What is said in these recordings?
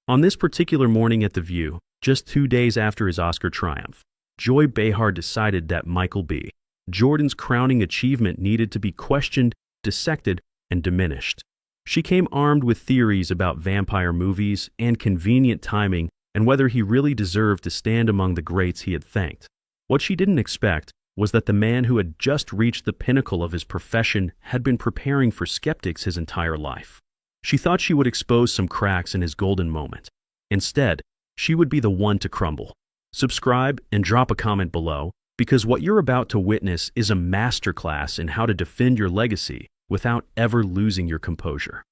On this particular morning at The View, just 2 days after his Oscar triumph, Joy Behar decided that Michael B. Jordan's crowning achievement needed to be questioned, dissected, and diminished. She came armed with theories about vampire movies and convenient timing and whether he really deserved to stand among the greats he had thanked. What she didn't expect was that the man who had just reached the pinnacle of his profession had been preparing for skeptics his entire life. She thought she would expose some cracks in his golden moment. Instead, she would be the one to crumble. Subscribe and drop a comment below, because what you're about to witness is a masterclass in how to defend your legacy without ever losing your composure.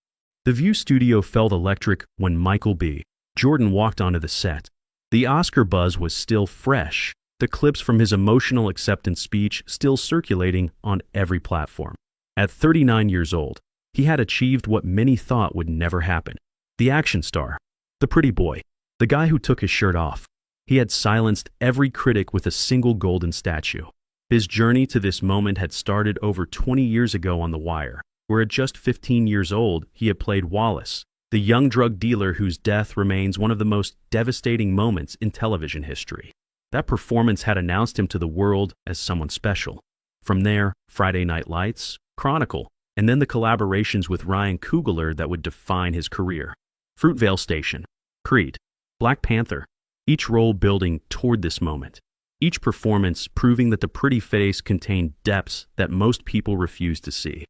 The View studio felt electric when Michael B. Jordan walked onto the set. The Oscar buzz was still fresh, the clips from his emotional acceptance speech still circulating on every platform. At 39 years old, he had achieved what many thought would never happen. The action star, the pretty boy, the guy who took his shirt off. He had silenced every critic with a single golden statue. His journey to this moment had started over 20 years ago on The Wire, where at just 15 years old, he had played Wallace, the young drug dealer whose death remains one of the most devastating moments in television history. That performance had announced him to the world as someone special. From there, Friday Night Lights, Chronicle, and then the collaborations with Ryan Coogler that would define his career. Fruitvale Station, Creed, Black Panther, each role building toward this moment. Each performance proving that the pretty face contained depths that most people refused to see.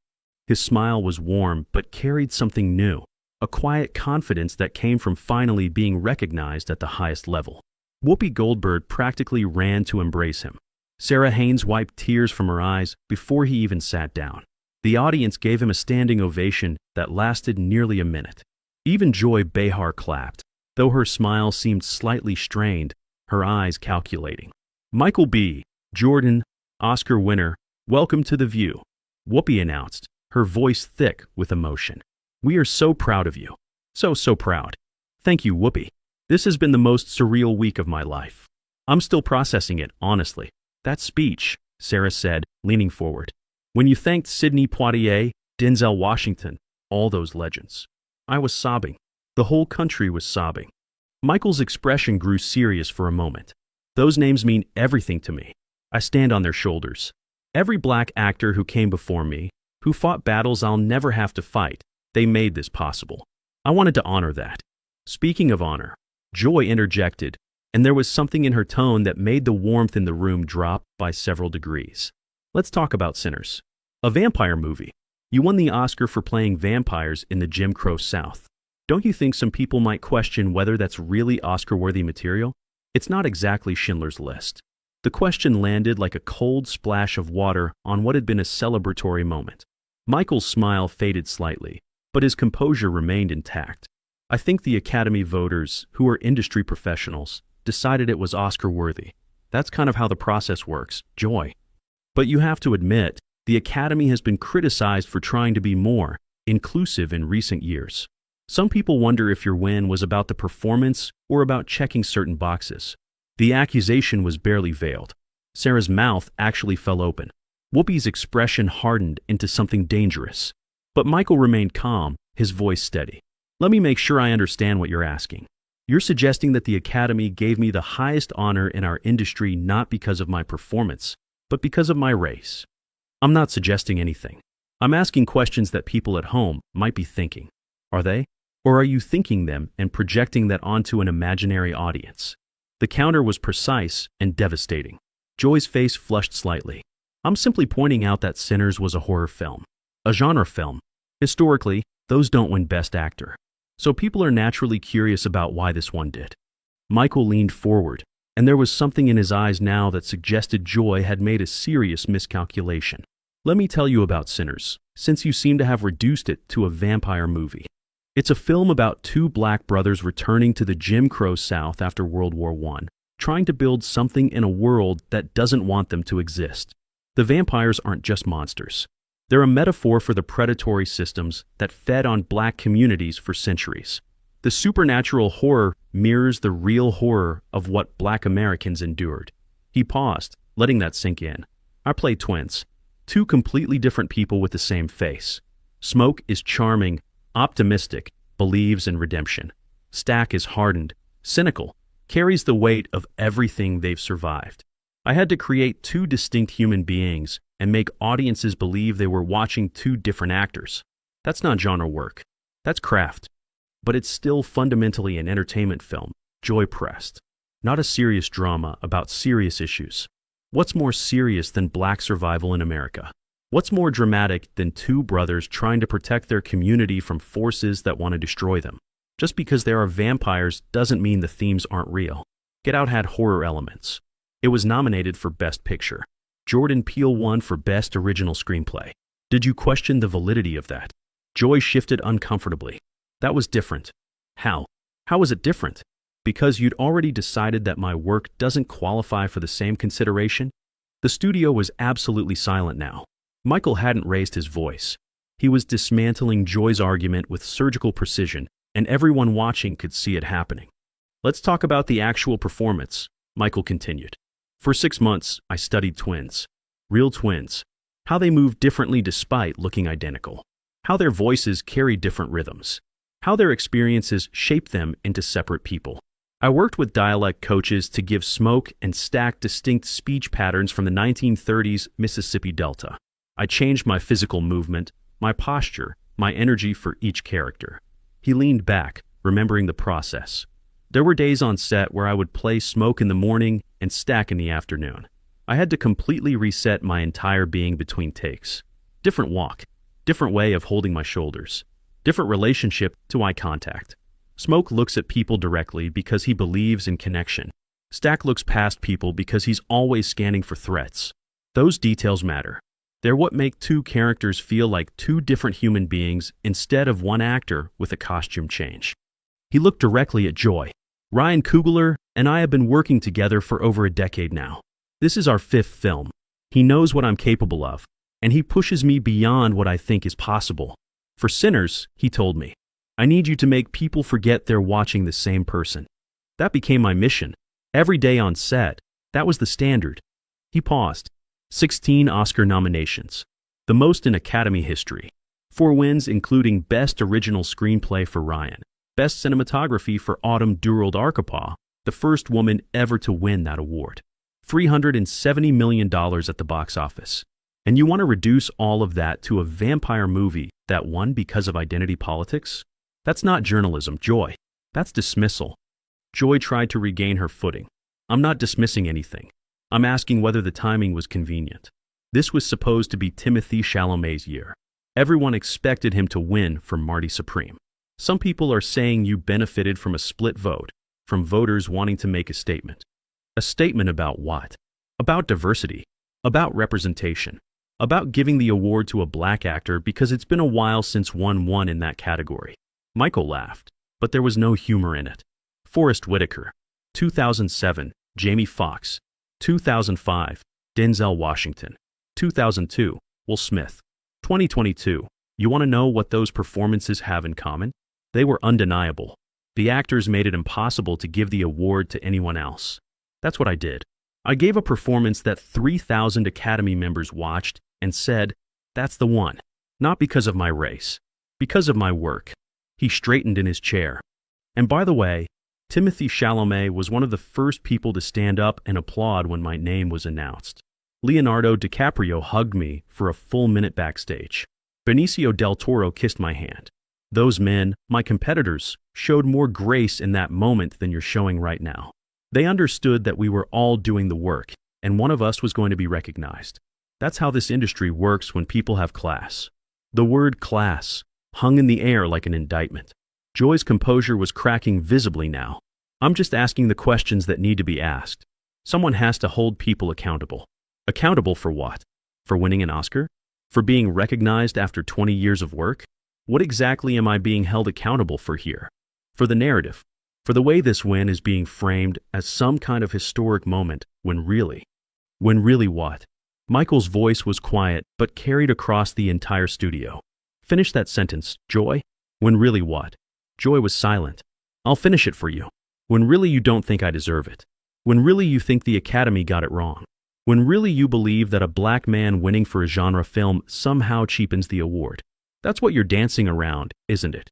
His smile was warm but carried something new, a quiet confidence that came from finally being recognized at the highest level. Whoopi Goldberg practically ran to embrace him. Sarah Haynes wiped tears from her eyes before he even sat down. The audience gave him a standing ovation that lasted nearly a minute. Even Joy Behar clapped, though her smile seemed slightly strained, her eyes calculating. Michael B. Jordan, Oscar winner, welcome to The View, Whoopi announced, her voice thick with emotion. We are so proud of you. So proud. Thank you, Whoopi. This has been the most surreal week of my life. I'm still processing it, honestly. That speech, Sarah said, leaning forward. When you thanked Sidney Poitier, Denzel Washington, all those legends. I was sobbing. The whole country was sobbing. Michael's expression grew serious for a moment. Those names mean everything to me. I stand on their shoulders. Every black actor who came before me, who fought battles I'll never have to fight, they made this possible. I wanted to honor that. Speaking of honor, Joy interjected, and there was something in her tone that made the warmth in the room drop by several degrees. Let's talk about Sinners. A vampire movie. You won the Oscar for playing vampires in the Jim Crow South. Don't you think some people might question whether that's really Oscar-worthy material? It's not exactly Schindler's List. The question landed like a cold splash of water on what had been a celebratory moment. Michael's smile faded slightly, but his composure remained intact. I think the Academy voters, who are industry professionals, decided it was Oscar-worthy. That's kind of how the process works, Joy. But you have to admit, the Academy has been criticized for trying to be more inclusive in recent years. Some people wonder if your win was about the performance or about checking certain boxes. The accusation was barely veiled. Sarah's mouth actually fell open. Whoopi's expression hardened into something dangerous. But Michael remained calm, his voice steady. Let me make sure I understand what you're asking. You're suggesting that the Academy gave me the highest honor in our industry not because of my performance, but because of my race. I'm not suggesting anything. I'm asking questions that people at home might be thinking. Are they? Or are you thinking them and projecting that onto an imaginary audience? The counter was precise and devastating. Joy's face flushed slightly. I'm simply pointing out that Sinners was a horror film, a genre film. Historically, those don't win Best Actor. So people are naturally curious about why this one did. Michael leaned forward, and there was something in his eyes now that suggested Joy had made a serious miscalculation. Let me tell you about Sinners, since you seem to have reduced it to a vampire movie. It's a film about two black brothers returning to the Jim Crow South after World War I, trying to build something in a world that doesn't want them to exist. The vampires aren't just monsters. They're a metaphor for the predatory systems that fed on black communities for centuries. The supernatural horror mirrors the real horror of what black Americans endured. He paused, letting that sink in. I play twins, two completely different people with the same face. Smoke is charming, optimistic, believes in redemption. Stack is hardened, cynical, carries the weight of everything they've survived. I had to create two distinct human beings and make audiences believe they were watching two different actors. That's not genre work. That's craft. But it's still fundamentally an entertainment film, Joy pressed. Not a serious drama about serious issues. What's more serious than black survival in America? What's more dramatic than two brothers trying to protect their community from forces that want to destroy them? Just because there are vampires doesn't mean the themes aren't real. Get Out had horror elements. It was nominated for Best Picture. Jordan Peele won for Best Original Screenplay. Did you question the validity of that? Joy shifted uncomfortably. That was different. How? How was it different? Because you'd already decided that my work doesn't qualify for the same consideration? The studio was absolutely silent now. Michael hadn't raised his voice. He was dismantling Joy's argument with surgical precision, and everyone watching could see it happening. Let's talk about the actual performance, Michael continued. For 6 months, I studied twins. Real twins. How they moved differently despite looking identical. How their voices carried different rhythms. How their experiences shaped them into separate people. I worked with dialect coaches to give Smoke and Stack distinct speech patterns from the 1930s Mississippi Delta. I changed my physical movement, my posture, my energy for each character. He leaned back, remembering the process. There were days on set where I would play Smoke in the morning and Stack in the afternoon. I had to completely reset my entire being between takes. Different walk, different way of holding my shoulders, different relationship to eye contact. Smoke looks at people directly because he believes in connection. Stack looks past people because he's always scanning for threats. Those details matter. They're what make two characters feel like two different human beings instead of one actor with a costume change. He looked directly at Joy. Ryan Coogler and I have been working together for over a decade now. This is our 5th film. He knows what I'm capable of, and he pushes me beyond what I think is possible. For Sinners, he told me, I need you to make people forget they're watching the same person. That became my mission. Every day on set, that was the standard. He paused. 16 Oscar nominations, the most in Academy history. 4 wins including Best Original Screenplay for Ryan, Best Cinematography for Autumn Durald Arkapaw, the first woman ever to win that award. $370 million at the box office. And you want to reduce all of that to a vampire movie that won because of identity politics? That's not journalism, Joy. That's dismissal. Joy tried to regain her footing. I'm not dismissing anything. I'm asking whether the timing was convenient. This was supposed to be Timothée Chalamet's year. Everyone expected him to win for Marty Supreme. Some people are saying you benefited from a split vote, from voters wanting to make a statement. A statement about what? About diversity, about representation, about giving the award to a black actor because it's been a while since one won in that category. Michael laughed, but there was no humor in it. Forrest Whitaker, 2007, Jamie Foxx, 2005, Denzel Washington, 2002, Will Smith, 2022. You want to know what those performances have in common? They were undeniable. The actors made it impossible to give the award to anyone else. That's what I did. I gave a performance that 3,000 Academy members watched and said, that's the one. Not because of my race, because of my work. He straightened in his chair. And by the way, Timothée Chalamet was one of the first people to stand up and applaud when my name was announced. Leonardo DiCaprio hugged me for a full minute backstage. Benicio del Toro kissed my hand. Those men, my competitors, showed more grace in that moment than you're showing right now. They understood that we were all doing the work, and one of us was going to be recognized. That's how this industry works when people have class. The word class hung in the air like an indictment. Joy's composure was cracking visibly now. I'm just asking the questions that need to be asked. Someone has to hold people accountable. Accountable for what? For winning an Oscar? For being recognized after 20 years of work? What exactly am I being held accountable for here? For the narrative. For the way this win is being framed as some kind of historic moment when really what? Michael's voice was quiet but carried across the entire studio. Finish that sentence, Joy. When really what? Joy was silent. I'll finish it for you. When really you don't think I deserve it. When really you think the Academy got it wrong. When really you believe that a black man winning for a genre film somehow cheapens the award. That's what you're dancing around, isn't it?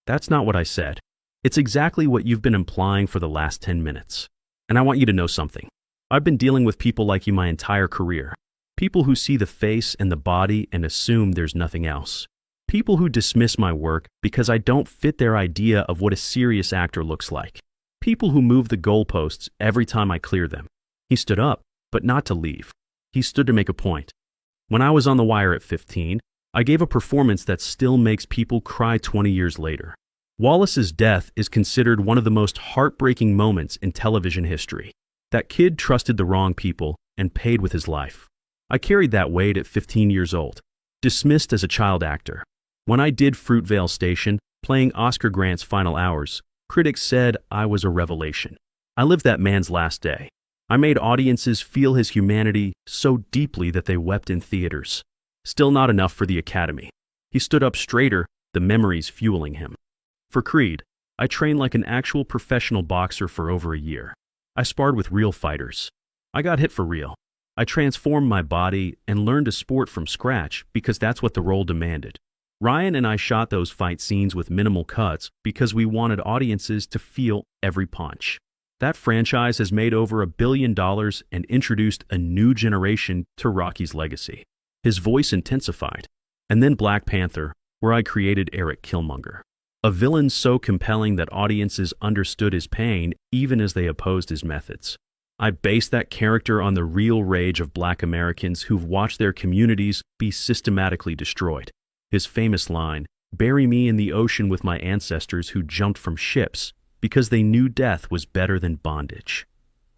That's not what I said. It's exactly what you've been implying for the last 10 minutes. And I want you to know something. I've been dealing with people like you my entire career. People who see the face and the body and assume there's nothing else. People who dismiss my work because I don't fit their idea of what a serious actor looks like. People who move the goalposts every time I clear them. He stood up, but not to leave. He stood to make a point. When I was on the wire at 15, I gave a performance that still makes people cry 20 years later. Wallace's death is considered one of the most heartbreaking moments in television history. That kid trusted the wrong people and paid with his life. I carried that weight at 15 years old, dismissed as a child actor. When I did Fruitvale Station, playing Oscar Grant's final hours, critics said I was a revelation. I lived that man's last day. I made audiences feel his humanity so deeply that they wept in theaters. Still not enough for the Academy. He stood up straighter, the memories fueling him. For Creed, I trained like an actual professional boxer for over a year. I sparred with real fighters. I got hit for real. I transformed my body and learned a sport from scratch because that's what the role demanded. Ryan and I shot those fight scenes with minimal cuts because we wanted audiences to feel every punch. That franchise has made over $1 billion and introduced a new generation to Rocky's legacy. His voice intensified. And then Black Panther, where I created Eric Killmonger. A villain so compelling that audiences understood his pain even as they opposed his methods. I based that character on the real rage of Black Americans who've watched their communities be systematically destroyed. His famous line, "Bury me in the ocean with my ancestors who jumped from ships because they knew death was better than bondage."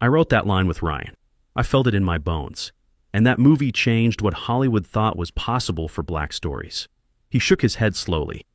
I wrote that line with Ryan. I felt it in my bones. And that movie changed what Hollywood thought was possible for Black stories. He shook his head slowly.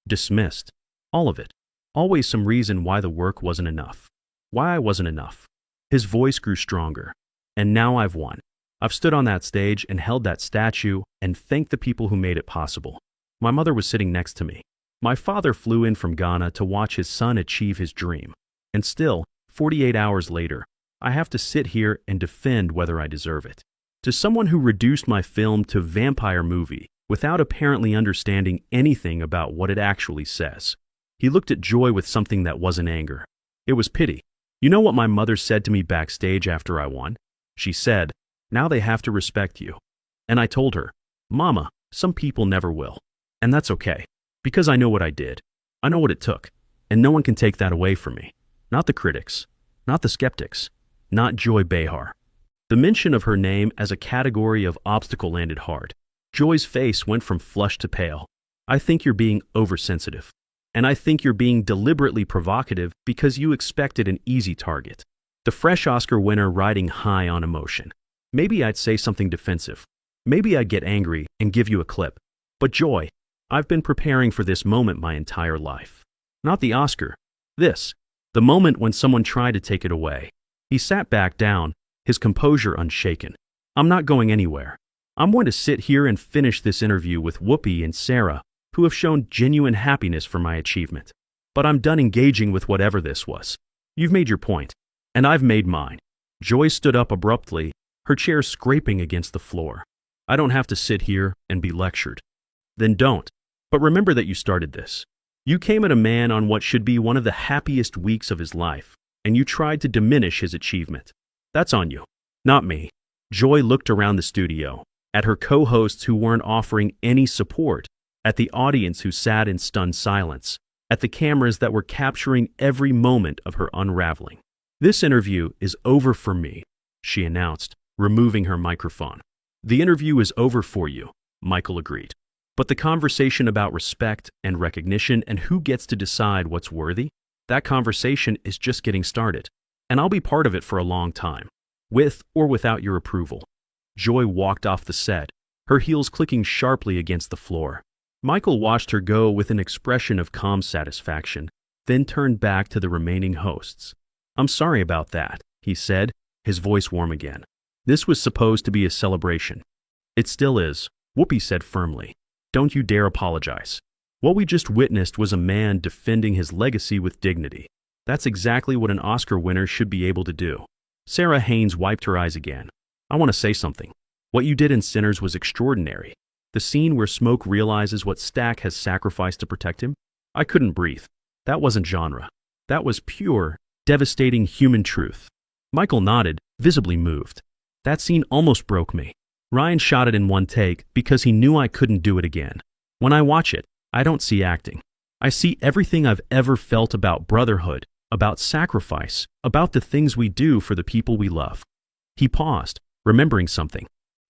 Dismissed. All of it. Always some reason why the work wasn't enough. Why I wasn't enough. His voice grew stronger. And now I've won. I've stood on that stage and held that statue and thanked the people who made it possible. My mother was sitting next to me. My father flew in from Ghana to watch his son achieve his dream. And still, 48 hours later, I have to sit here and defend whether I deserve it. To someone who reduced my film to vampire movie without apparently understanding anything about what it actually says, he looked at Joy with something that wasn't anger. It was pity. You know what my mother said to me backstage after I won? She said, "Now they have to respect you." And I told her, "Mama, some people never will. And that's okay, because I know what I did. I know what it took, and no one can take that away from me. Not the critics, not the skeptics, not Joy Behar." The mention of her name as a category of obstacle landed hard. Joy's face went from flushed to pale. "I think you're being oversensitive. And I think you're being deliberately provocative because you expected an easy target. The fresh Oscar winner riding high on emotion. Maybe I'd say something defensive. Maybe I'd get angry and give you a clip. But Joy, I've been preparing for this moment my entire life. Not the Oscar. This. The moment when someone tried to take it away." He sat back down, his composure unshaken. "I'm not going anywhere. I'm going to sit here and finish this interview with Whoopi and Sarah, who have shown genuine happiness for my achievement. But I'm done engaging with whatever this was. You've made your point, and I've made mine." Joy stood up abruptly, her chair scraping against the floor. "I don't have to sit here and be lectured." "Then don't. But remember that you started this. You came at a man on what should be one of the happiest weeks of his life, and you tried to diminish his achievement. That's on you, not me." Joy looked around the studio, at her co-hosts who weren't offering any support, at the audience who sat in stunned silence, at the cameras that were capturing every moment of her unraveling. "This interview is over for me," she announced, removing her microphone. "The interview is over for you," Michael agreed. "But the conversation about respect and recognition and who gets to decide what's worthy, that conversation is just getting started. And I'll be part of it for a long time, with or without your approval." Joy walked off the set, her heels clicking sharply against the floor. Michael watched her go with an expression of calm satisfaction, then turned back to the remaining hosts. "I'm sorry about that," he said, his voice warm again. "This was supposed to be a celebration." "It still is," Whoopi said firmly. "Don't you dare apologize. What we just witnessed was a man defending his legacy with dignity. That's exactly what an Oscar winner should be able to do." Sarah Haynes wiped her eyes again. "I want to say something. What you did in Sinners was extraordinary. The scene where Smoke realizes what Stack has sacrificed to protect him? I couldn't breathe. That wasn't genre. That was pure, devastating human truth. Michael nodded, visibly moved. That scene almost broke me. Ryan shot it in one take because he knew I couldn't do it again. When I watch it, I don't see acting. I see everything I've ever felt about brotherhood, about sacrifice, about the things we do for the people we love. He paused, remembering something.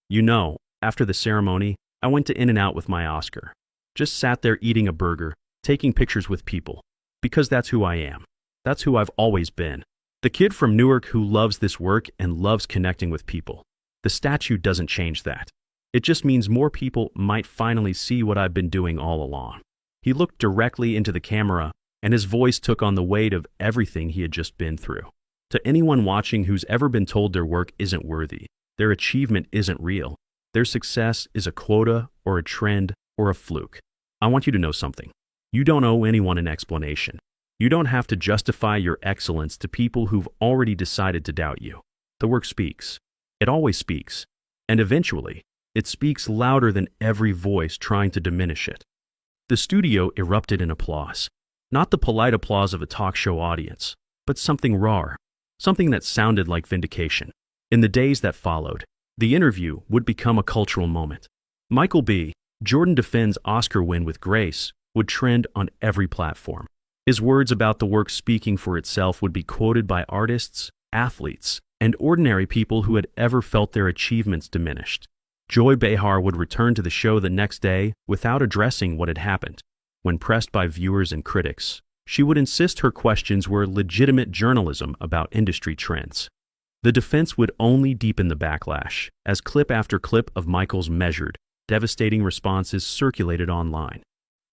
You know, after the ceremony, I went to In-N-Out with my Oscar. Just sat there eating a burger, taking pictures with people. Because that's who I am. That's who I've always been. The kid from Newark who loves this work and loves connecting with people. The statue doesn't change that. It just means more people might finally see what I've been doing all along. He looked directly into the camera, and his voice took on the weight of everything he had just been through. To anyone watching who's ever been told their work isn't worthy, their achievement isn't real, their success is a quota or a trend or a fluke, I want you to know something. You don't owe anyone an explanation. You don't have to justify your excellence to people who've already decided to doubt you. The work speaks. It always speaks. And eventually, it speaks louder than every voice trying to diminish it. The studio erupted in applause. Not the polite applause of a talk show audience, but something raw, something that sounded like vindication. In the days that followed, the interview would become a cultural moment. Michael B. Jordan defends Oscar win with grace would trend on every platform. His words about the work speaking for itself would be quoted by artists, athletes, and ordinary people who had ever felt their achievements diminished. Joy Behar would return to the show the next day without addressing what had happened. When pressed by viewers and critics, she would insist her questions were legitimate journalism about industry trends. The defense would only deepen the backlash, as clip after clip of Michael's measured, devastating responses circulated online.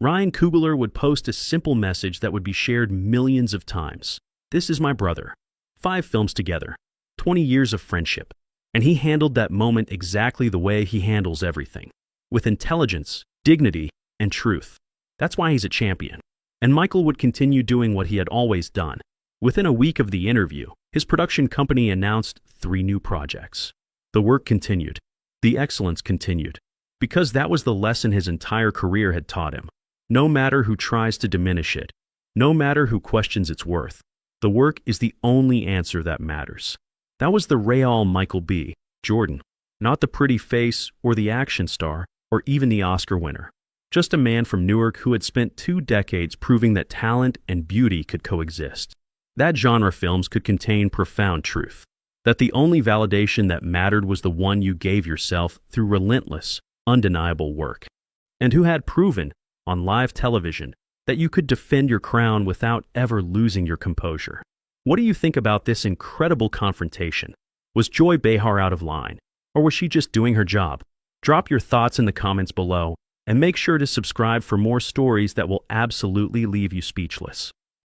Ryan Coogler would post a simple message that would be shared millions of times. This is my brother. 5 films together. 20 years of friendship. And he handled that moment exactly the way he handles everything. With intelligence, dignity, and truth. That's why he's a champion. And Michael would continue doing what he had always done. Within a week of the interview, his production company announced 3 new projects. The work continued. The excellence continued. Because that was the lesson his entire career had taught him. No matter who tries to diminish it, no matter who questions its worth, the work is the only answer that matters. That was the real Michael B. Jordan, not the pretty face or the action star or even the Oscar winner. Just a man from Newark who had spent 2 decades proving that talent and beauty could coexist. That genre films could contain profound truth. That the only validation that mattered was the one you gave yourself through relentless, undeniable work. And who had proven, on live television, that you could defend your crown without ever losing your composure. What do you think about this incredible confrontation? Was Joy Behar out of line, or was she just doing her job? Drop your thoughts in the comments below, and make sure to subscribe for more stories that will absolutely leave you speechless.